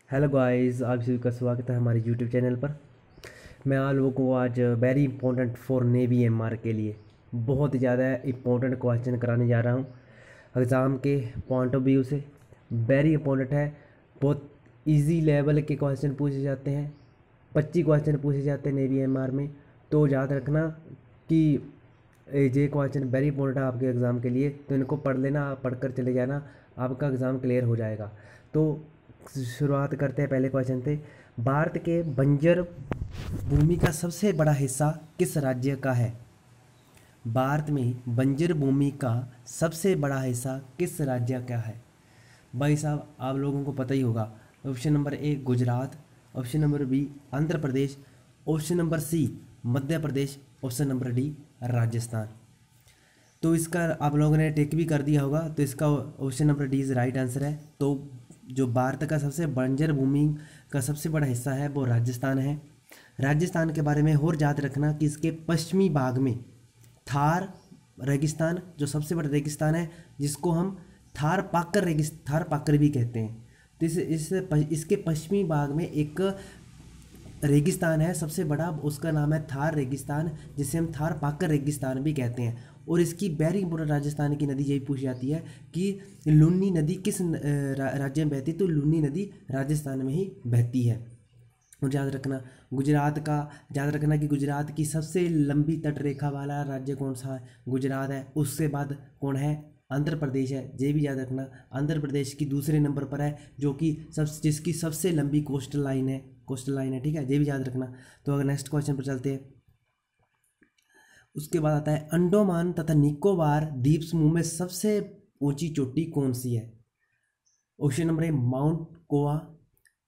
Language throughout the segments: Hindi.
हेलो गाइस, आप सभी का स्वागत है हमारे यूट्यूब चैनल पर। मैं आप लोगों को आज very important for navy MR के लिए बहुत ही ज़्यादा इंपॉर्टेंट क्वेश्चन कराने जा रहा हूँ। एग्ज़ाम के पॉइंट ऑफ व्यू से वेरी इंपॉर्टेंट है। बहुत इजी लेवल के क्वेश्चन पूछे जाते हैं। 25 क्वेश्चन पूछे जाते हैं नेवी एमआर में। तो याद रखना कि ये क्वेश्चन वेरी इंपॉर्टेंट है आपके एग्ज़ाम के लिए। तो इनको पढ़ लेना, पढ़कर चले जाना, आपका एग्ज़ाम क्लियर हो जाएगा। तो शुरुआत करते हैं पहले क्वेश्चन से। भारत के बंजर भूमि का सबसे बड़ा हिस्सा किस राज्य का है? भारत में बंजर भूमि का सबसे बड़ा हिस्सा किस राज्य का है? भाई साहब, आप लोगों को पता ही होगा। Option number A Gujarat, option number B Andhra Pradesh, option number C Madhya Pradesh, option number D Rajasthan. तो इसका आप लोगों ने टिक भी कर दिया होगा। तो इसका option number D is right answer है। तो जो भारत का सबसे बंजर भूमि का सबसे बड़ा हिस्सा है वो राजस्थान है। राजस्थान के बारे में और याद रखना कि इसके पश्चिमी भाग में थार रेगिस्तान, जो सबसे बड़ा रेगिस्तान है, जिसको हम थार पाकर भी कहते हैं। तो इसके पश्चिमी भाग में एक रेगिस्तान है सबसे बड़ा, उसका नाम है थार रेगिस्तान, जिसे हम थार पाकर रेगिस्तान भी कहते हैं। और इसकी वेरी इंपॉर्टेंट राजस्थान की नदी यही पूछी जाती है कि लुनी नदी किस राज्य में बहती है? तो लुनी नदी राजस्थान में ही बहती है। और याद रखना कि गुजरात की सबसे लंबी तट रेखा वाला राज्य कौन सा है? गुजरात है। उसके बाद कौन है? आंध्र प्रदेश है। ये भी याद रखना, आंध्र प्रदेश की दूसरे नंबर पर है, जो कि जिसकी सबसे लंबी कोस्टल लाइन है। ठीक है, ये भी याद रखना। तो अगर नेक्स्ट क्वेश्चन पर चलते हैं। उसके बाद आता है अंडमान तथा निकोबार द्वीप समूह में सबसे ऊंची चोटी कौन सी है? Option number A mount Koa,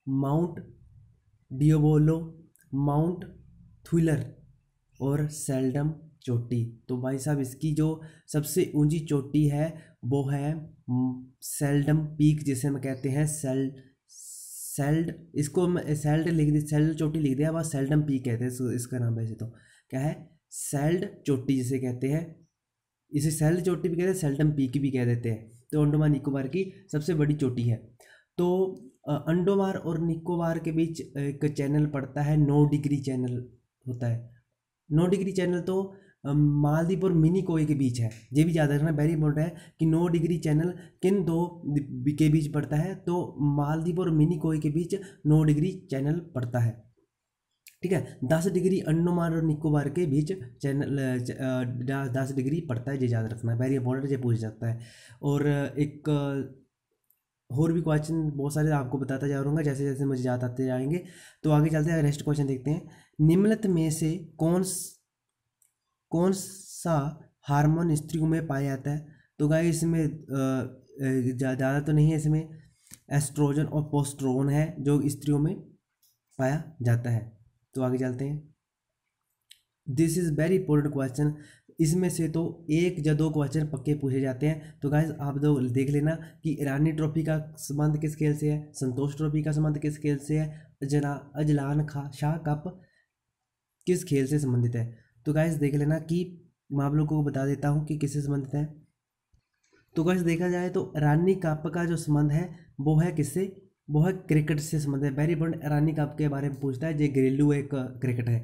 mount Diablo, mount थ्विलर और सेल्डम चोटी। तो भाई साहब, इसकी जो सबसे ऊंची चोटी है वो है सेल्डम पीक, जिसे हम कहते हैं सेल्ड इसको सेल्ड लिख दी, सेल्ड चोटी लिख दिया, वह सेल्डम पीक कहते हैं इसका नाम। वैसे तो क्या है? सेल्ड चोटी जिसे कहते हैं, इसे सेल्ड चोटी भी कहते हैं, सेल्डम पीक भी कह देते हैं। तो अंडमान निकोबार की सबसे बड़ी चोटी है। तो अंडमान और निकोबार के बीच एक चैनल पड़ता है, 9 डिग्री चैनल होता है। 9 डिग्री चैनल तो मालदीव और मिनिकोय के बीच है। ये भी याद रखना, वेरी इंपॉर्टेंट है कि 9 डिग्री चैनल किन दो के बीच पड़ता है? तो मालदीव और मिनिकोय के बीच 9 डिग्री चैनल पड़ता है। ठीक है, 10 डिग्री अंडमान और निकोबार के बीच चैनल 10 डिग्री पड़ता है। ये याद रखना, वेरी इंपॉर्टेंट, ये पूछ सकता है। और एक और भी क्वेश्चन बहुत सारे आपको बताता जा रहा हूँ जैसे जैसे मुझे याद आते जाएंगे। तो आगे चलते हैं, नेक्स्ट क्वेश्चन देखते हैं। निम्नलिखित में से कौन सा हार्मोन स्त्रियों में पाया जाता है? तो गाइस, इसमें ज़्यादा तो नहीं है, इसमें एस्ट्रोजन और पोस्ट्रोन है जो स्त्रियों में पाया जाता है। तो आगे चलते हैं। This is very important question. इसमें से तो एक या दो क्वेश्चन पक्के पूछे जाते हैं। तो गाइस, आप दो देख लेना कि ईरानी ट्रॉफी का संबंध किस खेल से है, संतोष ट्रॉफी का संबंध किस खेल से है, अजलान शाह कप किस खेल से संबंधित है। तो गाइस देख लेना कि मैं आप लोगों को बता देता हूँ कि किससे संबंधित है। तो गाइस देखा जाए तो रानी कप का जो संबंध है वो है किससे? वो है क्रिकेट से संबंधित है। वेरी इंपॉर्टेंट, रानी कप के बारे में पूछता है। ये घरेलू एक क्रिकेट है,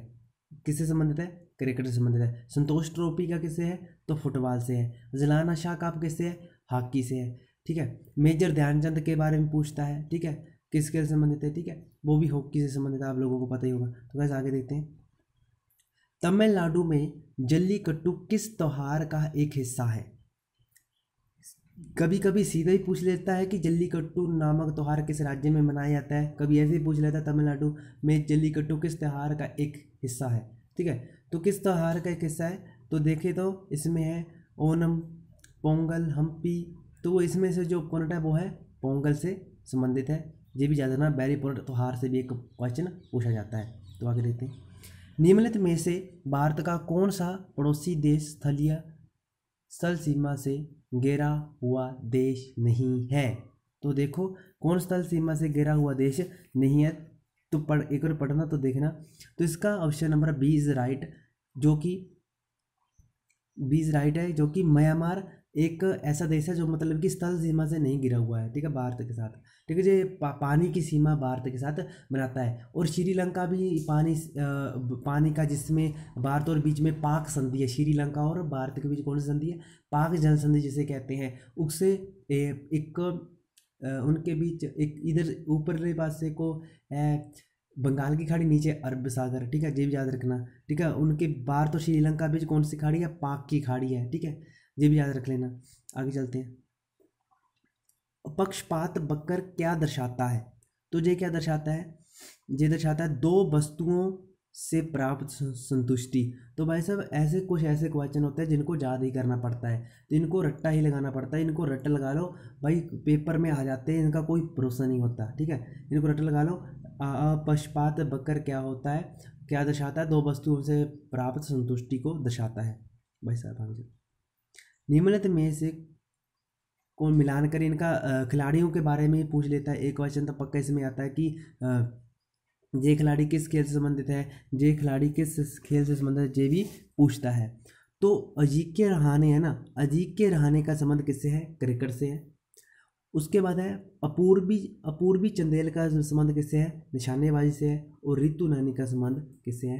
किससे संबंधित है? क्रिकेट से संबंधित है। संतोष ट्रॉफी का किससे है? तो फुटबॉल से है। जलाना शाह कप किससे है? हॉकी से है। ठीक है, मेजर ध्यानचंद के बारे में पूछता है। ठीक है, किस खेल से संबंधित है? ठीक है, वो भी हॉकी से संबंधित है, आप लोगों को पता ही होगा। तो गाइस आगे देखते हैं। तमिलनाडु में जल्लीकट्टू किस त्योहार का एक हिस्सा है? कभी कभी सीधा ही पूछ लेता है कि जल्लीकट्टू नामक त्योहार किस राज्य में मनाया जाता है। कभी ऐसे ही पूछ लेता है तमिलनाडु में जल्लीकट्टू किस त्योहार का एक हिस्सा है। ठीक है, तो किस त्योहार का एक हिस्सा है? तो देखें तो इसमें है ओनम, पोंगल, हम्पी। तो वो इसमें से जो पॉइंट है वो है पोंगल से संबंधित है। ये भी याद रखना, वेरी इंपॉर्टेंट, त्योहार से भी एक क्वेश्चन पूछा जाता है। तो आगे देखते हैं। निम्नलिखित में से भारत का कौन सा पड़ोसी देश स्थल सीमा से घिरा हुआ देश नहीं है? तो देखो, कौन स्थल सीमा से घिरा हुआ देश नहीं है? तो एक बार पढ़ना तो देखना। तो इसका option number B is right, जो कि म्यांमार एक ऐसा देश है जो मतलब कि स्थल सीमा से नहीं घिरा हुआ है, ठीक है, भारत के साथ, ठीक है, जो पानी की सीमा भारत के साथ बनाता है। और श्रीलंका भी पानी का, जिसमें भारत और बीच में पाक संधि है, श्रीलंका और भारत के बीच कौन सी संधि है, पाक जल संधि जिसे कहते हैं, उससे एक उनके बीच एक इधर ऊपर पासे को बंगाल की खाड़ी, नीचे अरब सागर, ठीक है, ये भी याद रखना, ठीक है। उनके भारत और श्रीलंका बीच कौन सी खाड़ी है, पाक की खाड़ी है, ठीक है, ये भी याद रख लेना। आगे चलते हैं। पक्षपात बकर क्या दर्शाता है, तो ये क्या दर्शाता है, ये दर्शाता है दो वस्तुओं से प्राप्त संतुष्टि। तो भाई साहब ऐसे कुछ ऐसे क्वेश्चन होते हैं जिनको याद ही करना पड़ता है, तो इनको रट्टा ही लगाना पड़ता है, इनको रट्टा लगा लो भाई, पेपर में आ जाते हैं, इनका कोई भरोसा नहीं होता, ठीक है, इनको रट्टा लगा लो। पक्षपात बकर क्या होता है, क्या दर्शाता है, दो वस्तुओं से प्राप्त संतुष्टि को दर्शाता है। भाई साहब आगे निम्नलिखित में से को मिलान कर इनका खिलाड़ियों के बारे में पूछ लेता है। एक क्वेश्चन तो पक्का इसमें आता है कि ये खिलाड़ी किस खेल से संबंधित है, ये खिलाड़ी किस खेल से संबंधित है, ये भी पूछता है। तो अजिंक्य रहाणे है ना, अजिंक्य रहाणे का संबंध किससे है, क्रिकेट से है। उसके बाद है अपूर्वी चंदेल का संबंध किससे है, निशानेबाजी से है। और रितु नानी का संबंध किससे है,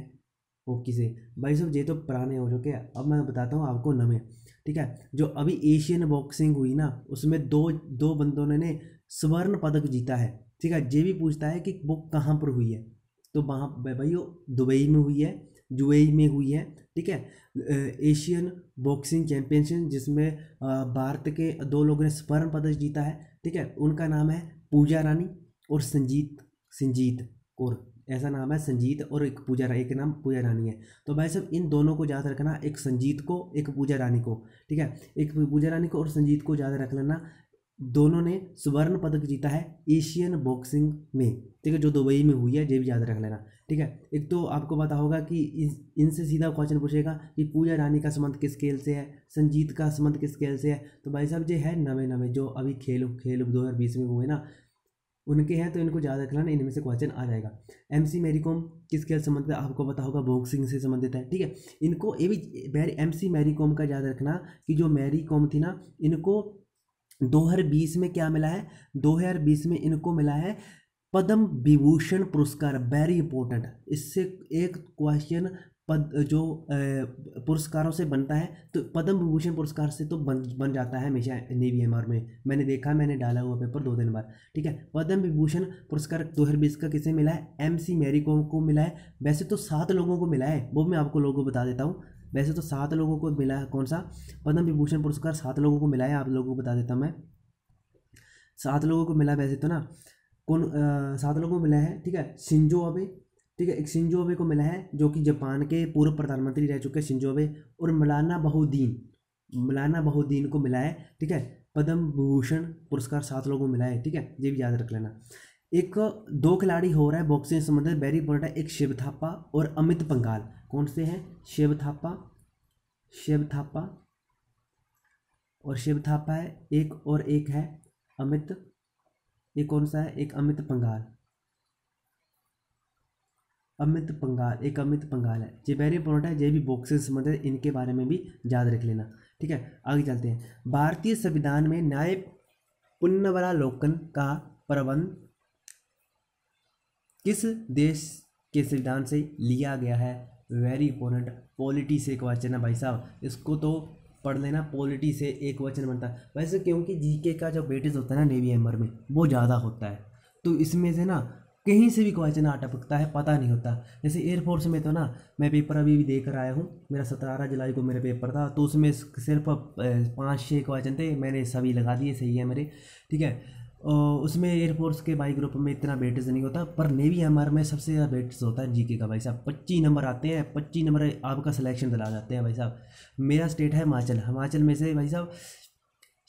हॉकी से। भाई साहब ये तो पुराने हो चुके हैं, अब मैं बताता हूँ आपको नवे, ठीक है। जो अभी एशियन बॉक्सिंग हुई ना, उसमें दो बंदों ने स्वर्ण पदक जीता है, ठीक है। ये भी पूछता है कि वो कहाँ पर हुई है, तो वहाँ भाई वो दुबई में हुई है, यूएई में हुई है, ठीक है। एशियन बॉक्सिंग चैंपियनशिप जिसमें भारत के दो लोगों ने स्वर्ण पदक जीता है, ठीक है। उनका नाम है पूजा रानी और संजीत कौर, ऐसा नाम है, संजीत और एक नाम पूजा रानी है। तो भाई साहब इन दोनों को याद रखना, एक संजीत को, एक पूजा रानी को, ठीक है, एक पूजा रानी को और संजीत को याद रख लेना। दोनों ने स्वर्ण पदक जीता है एशियन बॉक्सिंग में, ठीक है, जो दुबई में हुई है, ये भी याद रख लेना, ठीक है। एक तो आपको पता होगा कि इनसे सीधा क्वेश्चन पूछेगा कि पूजा रानी का संबंध किस खेल से है, संजीत का संबंध किस खेल से है। तो भाई साहब ये है नवे जो अभी खेल 2020 में हुए ना, उनके हैं, तो इनको याद रखना, इनमें से क्वेश्चन आ जाएगा। MC मैरी कॉम किस खेल से संबंधित है, आपको पता होगा बॉक्सिंग से संबंधित है, ठीक है। इनको ये भी MC मैरी कॉम का याद रखना कि जो मैरी कॉम थी ना, इनको 2020 में क्या मिला है, 2020 में इनको मिला है पद्म विभूषण पुरस्कार, वेरी इंपॉर्टेंट। इससे एक क्वेश्चन जो पुरस्कारों से बनता है, तो पद्म विभूषण पुरस्कार से तो बन जाता है हमेशा नेवी एमआर में, मैंने देखा, मैंने डाला हुआ पेपर 2 दिन बाद, ठीक है। पद्म विभूषण पुरस्कार 2020 का किसे मिला है, MC मैरी कॉम को मिला है। वैसे तो 7 लोगों को मिला है, वो मैं आपको लोगों को बता देता हूँ। वैसे तो 7 लोगों को मिला है, कौन सा पद्म विभूषण पुरस्कार 7 लोगों को मिला है, आप लोगों को बता देता हूँ मैं। 7 लोगों को मिला वैसे तो ना, कौन 7 लोगों को मिला है, ठीक है। शिंजो अबे, ठीक है, एक शिंजो अबे को मिला है जो कि जापान के पूर्व प्रधानमंत्री रह चुके हैं शिंजो अबे। और मौलाना बहुद्दीन को मिला है, ठीक है, पद्म विभूषण पुरस्कार 7 लोगों को मिला है, ठीक है, ये भी याद रख लेना। एक 2 खिलाड़ी हो रहा है बॉक्सिंग से संबंधित, वेरी इंपॉर्टेंट है, एक शिव थापा और अमित पंघाल। कौन से हैं, शिव थापा है एक, और एक है अमित, एक कौन सा है, एक अमित पंघाल, एक अमित पंघाल है। ये वेरी इंपॉर्टेंट है, ये भी बॉक्सिंग से संबंधित, इनके बारे में भी याद रख लेना, ठीक है। आगे चलते हैं। भारतीय संविधान में न्याय पुनरावलोकन का प्रबंध किस देश के संविधान से लिया गया है, वेरी इंपॉर्टेंट, पॉलिटी से क्वेश्चन है भाई साहब, इसको तो पढ़ लेना। पॉलिटी से एक क्वेश्चन बनता है वैसे, क्योंकि जीके का जो वेटेज होता है ना नेवी एमआर में, वो ज़्यादा होता है, तो इसमें से ना कहीं से भी क्वेश्चन आ टपकता है, पता नहीं होता। जैसे एयरफोर्स में तो ना, मैं पेपर अभी भी देकर आया हूँ, मेरा 17 जुलाई को मेरा पेपर था, तो उसमें सिर्फ 5-6 क्वेश्चन थे, मैंने सभी लगा दिए, सही है मेरे, ठीक है। उसमें एयरफोर्स के बाई ग्रुप में इतना वेटेज नहीं होता, पर नेवी एमआर में सबसे ज़्यादा वेटेज होता है जीके का भाई साहब। 25 नंबर आते हैं, 25 नंबर आपका सिलेक्शन दिला जाते हैं भाई साहब। मेरा स्टेट है हिमाचल में से भाई साहब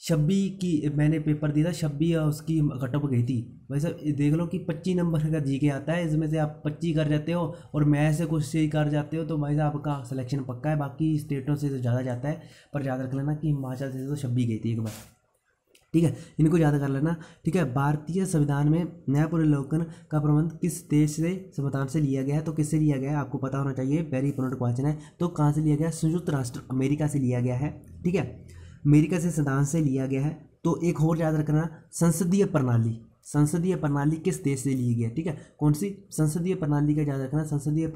26 की मैंने पेपर दिया था, 26 उसकी कट ऑफ गई थी भाई साहब। देख लो कि 25 नंबर का जीके आता है, इसमें से आप 25 कर जाते हो और मैथ से कुछ से कर जाते हो, तो भाई साहब आपका सिलेक्शन पक्का है। बाकी स्टेटों से तो ज़्यादा जाता है, पर याद रख लेना कि हिमाचल से तो 26 गई थी एक बार, ठीक है, इनको याद कर लेना, ठीक है। भारतीय संविधान में न्याय पुनरावलोकन का प्रबंध किस देश से संविधान से लिया गया है, तो किससे लिया गया है आपको पता होना चाहिए, वेरी इंपॉर्टेंट क्वेश्चन है। तो कहाँ से लिया गया है, संयुक्त राष्ट्र अमेरिका से लिया गया है, ठीक है। अमेरिका से सिद्धांत से लिया गया है। तो एक और याद रखना, संसदीय प्रणाली, संसदीय प्रणाली किस देश से ली गई है, ठीक है, कौन सी संसदीय प्रणाली का याद रखना, संसदीय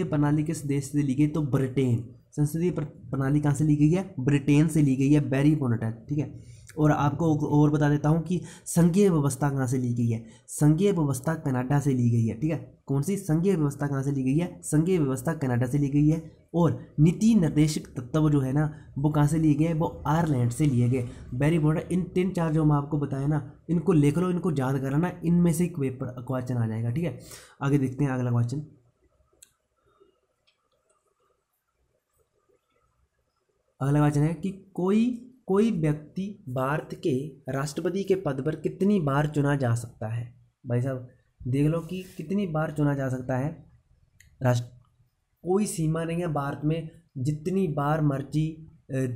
प्रणाली किस देश से ली गई, तो ब्रिटेन। संसदीय प्रणाली कहाँ से ली गई है, ब्रिटेन से ली गई है, वेरी इंपॉर्टेंट है, ठीक है। और आपको और बता देता हूँ कि संघीय व्यवस्था कहाँ से ली गई है, संघीय व्यवस्था कनाडा से ली गई है, ठीक है, कौन सी संघीय व्यवस्था कहाँ से ली गई है, संघीय व्यवस्था कनाडा से ली गई है। और नीति निर्देशक तत्व जो है ना वो कहाँ से लिए गए, वो आयरलैंड से लिए गए, वेरी इंपॉर्टेंट। इन 3-4 जो मैं आपको बताया ना इनको लिख लो, इनको याद कराना, इनमें से एक पेपर क्वेश्चन आ जाएगा, ठीक है। आगे देखते हैं अगला क्वेश्चन। अगला क्वेश्चन है कि कोई व्यक्ति भारत के राष्ट्रपति के पद पर कितनी बार चुना जा सकता है। भाई साहब देख लो कि कितनी बार चुना जा सकता है राष्ट्र, कोई सीमा नहीं है भारत में, जितनी बार मर्जी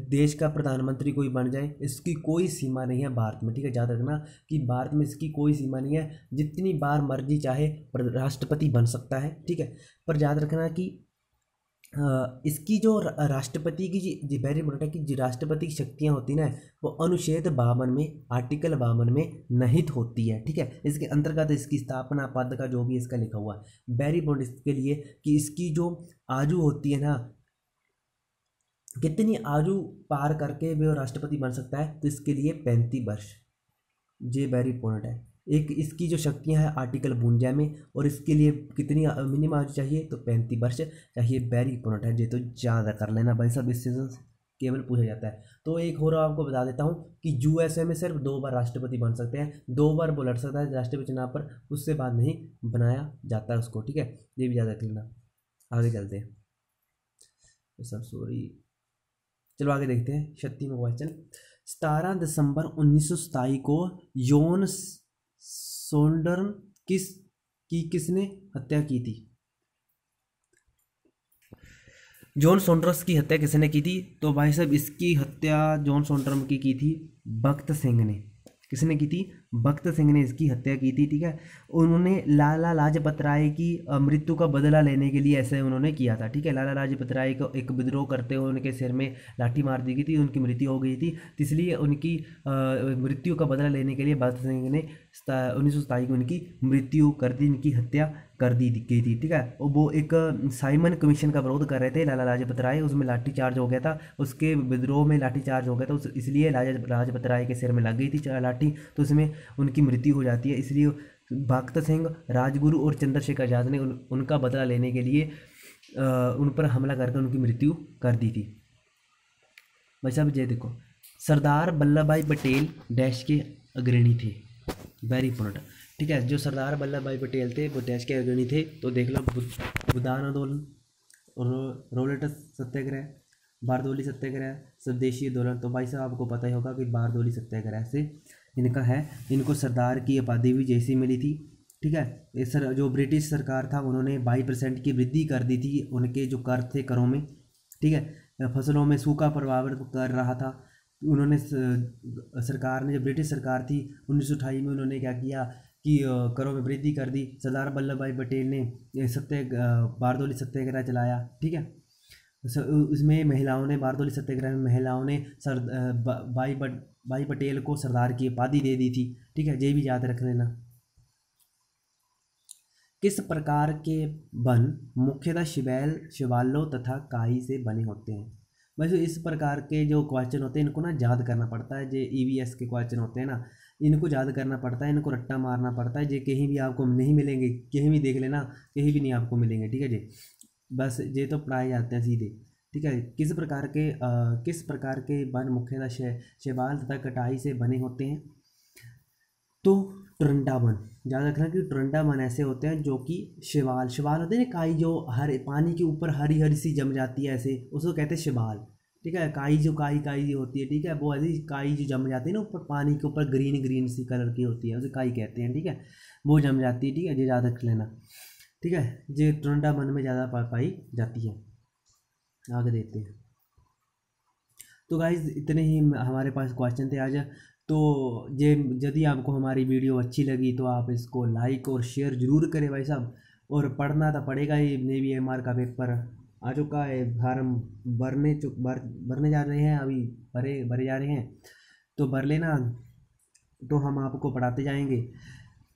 देश का प्रधानमंत्री कोई बन जाए, इसकी कोई सीमा नहीं है भारत में, ठीक है, याद रखना कि भारत में इसकी कोई सीमा नहीं है, जितनी बार मर्जी चाहे राष्ट्रपति बन सकता है, ठीक है। पर याद रखना कि इसकी जो राष्ट्रपति की जी वेरी इंपॉर्टेंट है कि जो राष्ट्रपति की शक्तियाँ होती ना वो अनुच्छेद 52 में, आर्टिकल 52 में निहित होती है, ठीक है। इसके अंतर्गत इसकी स्थापना पद का जो भी इसका लिखा हुआ है, वेरी इंपॉर्टेंट इसके लिए कि इसकी जो आयु होती है ना, कितनी आयु पार करके वो राष्ट्रपति बन सकता है, तो इसके लिए 35 वर्ष, ये वेरी इंपॉर्टेंट है। एक इसकी जो शक्तियां हैं आर्टिकल 52 में, और इसके लिए कितनी मिनिमम आयु चाहिए, तो 35 वर्ष चाहिए, वेरी इंपॉर्टेंट है, ये तो ज़्यादा कर लेना भाई सब, इससे केवल पूछा जाता है। तो एक और आपको बता देता हूँ कि यूएसए में सिर्फ 2 बार राष्ट्रपति बन सकते हैं, 2 बार वो लड़ सकता है राष्ट्रपति चुनाव पर, उससे बाद नहीं बनाया जाता है उसको, ठीक है, ये भी ज़्यादा कर लेना। आगे चलते हैं सब, सॉरी, चलो आगे देखते हैं 36वां क्वेश्चन। 17 दिसंबर 1927 को जॉन सोल्डर्न किसने हत्या की थी, जॉन सॉन्डर्स की हत्या किसने की थी, तो भाई साहब इसकी हत्या जॉन सॉन्डर्स की थी भगत सिंह ने। किसने की थी, भगत सिंह ने इसकी हत्या की थी, ठीक है। उन्होंने लाला लाजपत राय की मृत्यु का बदला लेने के लिए ऐसे उन्होंने किया था, ठीक है। लाला लाजपत राय को एक विद्रोह करते हुए उनके सिर में लाठी मार दी गई थी, उनकी मृत्यु हो गई थी, इसलिए उनकी मृत्यु का बदला लेने के लिए भगत सिंह ने 1927 को उनकी मृत्यु कर दी, इनकी हत्या कर दी गई थी, ठीक है। और वो एक साइमन कमीशन का विरोध कर रहे थे लाला लाजपत राय, उसमें लाठी चार्ज हो गया था, उसके विद्रोह में लाठी चार्ज हो गया था, इसलिए लाजपत राय के सिर में लग गई थी लाठी, तो उसमें उनकी मृत्यु हो जाती है। इसलिए भगत सिंह, राजगुरु और चंद्रशेखर आजाद ने उनका बदला लेने के लिए उन पर हमला करके उनकी मृत्यु कर दी थी। भाई साहब ये देखो, सरदार वल्लभ भाई पटेल डैश के अग्रणी थे, वेरी इंपॉर्टेंट, ठीक है। जो सरदार वल्लभ भाई पटेल थे वो डैश के अग्रणी थे, तो देख लो भूदान आंदोलन, रोलेट सत्याग्रह, बारदोली सत्याग्रह, स्वदेशी आंदोलन। तो भाई साहब आपको पता ही होगा कि बारदोली सत्याग्रह से इनका है, इनको सरदार की उपाधि भी जैसी मिली थी, ठीक है। इस जो ब्रिटिश सरकार था उन्होंने 22% की वृद्धि कर दी थी उनके जो कर थे करों में, ठीक है। फसलों में सूखा प्रभावित कर रहा था, उन्होंने सरकार ने, जो ब्रिटिश सरकार थी 1928 में, उन्होंने क्या किया कि करों में वृद्धि कर दी। सरदार वल्लभ भाई पटेल ने बारदोली सत्याग्रह चलाया, ठीक है। उसमें महिलाओं ने, बारदोली सत्याग्रह में महिलाओं ने भाई पटेल को सरदार की उपाधि दे दी थी, ठीक है, ये भी याद रख लेना। किस प्रकार के वन मुख्यतः शिवालों तथा काई से बने होते हैं। वैसे इस प्रकार के जो क्वेश्चन होते हैं इनको ना याद करना पड़ता है, जो ईवीएस के क्वेश्चन होते हैं ना इनको याद करना पड़ता है, इनको रट्टा मारना पड़ता है, जो कहीं भी आपको नहीं मिलेंगे, कहीं भी देख लेना, कहीं भी नहीं आपको मिलेंगे, ठीक है जी। बस ये तो पढ़ाए जाते हैं सीधे, ठीक है। किस प्रकार के वन मुख्यतः शैवाल तथा कटाई से बने होते हैं, तो टुरंडा वन, याद रखना कि टुरंडा वन ऐसे होते हैं जो कि शैवाल होते हैं, काई जो हरे पानी के ऊपर हरी हरी सी जम जाती है ऐसे, उसको कहते हैं शैवाल, ठीक है। काई जो होती है, ठीक है, वो ऐसी काई जो जम जाती है ना ऊपर पानी के ऊपर, ग्रीन सी कलर की होती है, उसे काई कहते हैं, ठीक है, वो जम जाती है, ठीक है, ये याद रख लेना, ठीक है। ये टुरंडा वन में ज़्यादा पाई जाती है। आगे देखते हैं। तो गाइज इतने ही हमारे पास क्वेश्चन थे आज। तो ये यदि आपको हमारी वीडियो अच्छी लगी तो आप इसको लाइक और शेयर ज़रूर करें भाई साहब, और पढ़ना तो पड़ेगा ही नेवी एमआर का पेपर, आ चुका है, फार्म भरने जा रहे हैं अभी, भरे भरे जा रहे हैं। तो भर लेना, तो हम आपको पढ़ाते जाएंगे,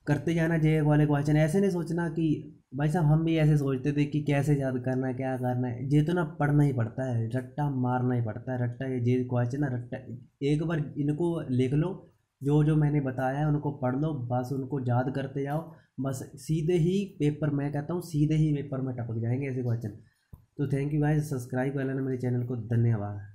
करते जाना जे वाले क्वेश्चन। ऐसे नहीं सोचना कि भाई साहब हम भी ऐसे सोचते थे कि कैसे याद करना है, क्या करना है। ये तो ना पढ़ना ही पड़ता है, रट्टा मारना ही पड़ता है। रट्टा, ये जे क्वेश्चन ना रट्टा, एक बार इनको लिख लो, जो जो मैंने बताया है उनको पढ़ लो, बस उनको याद करते जाओ। बस सीधे ही पेपर, मैं कहता हूँ सीधे ही पेपर में टपक जाएंगे ऐसे क्वेश्चन। तो थैंक यू गाइस, सब्सक्राइब कर लेना मेरे चैनल को। धन्यवाद।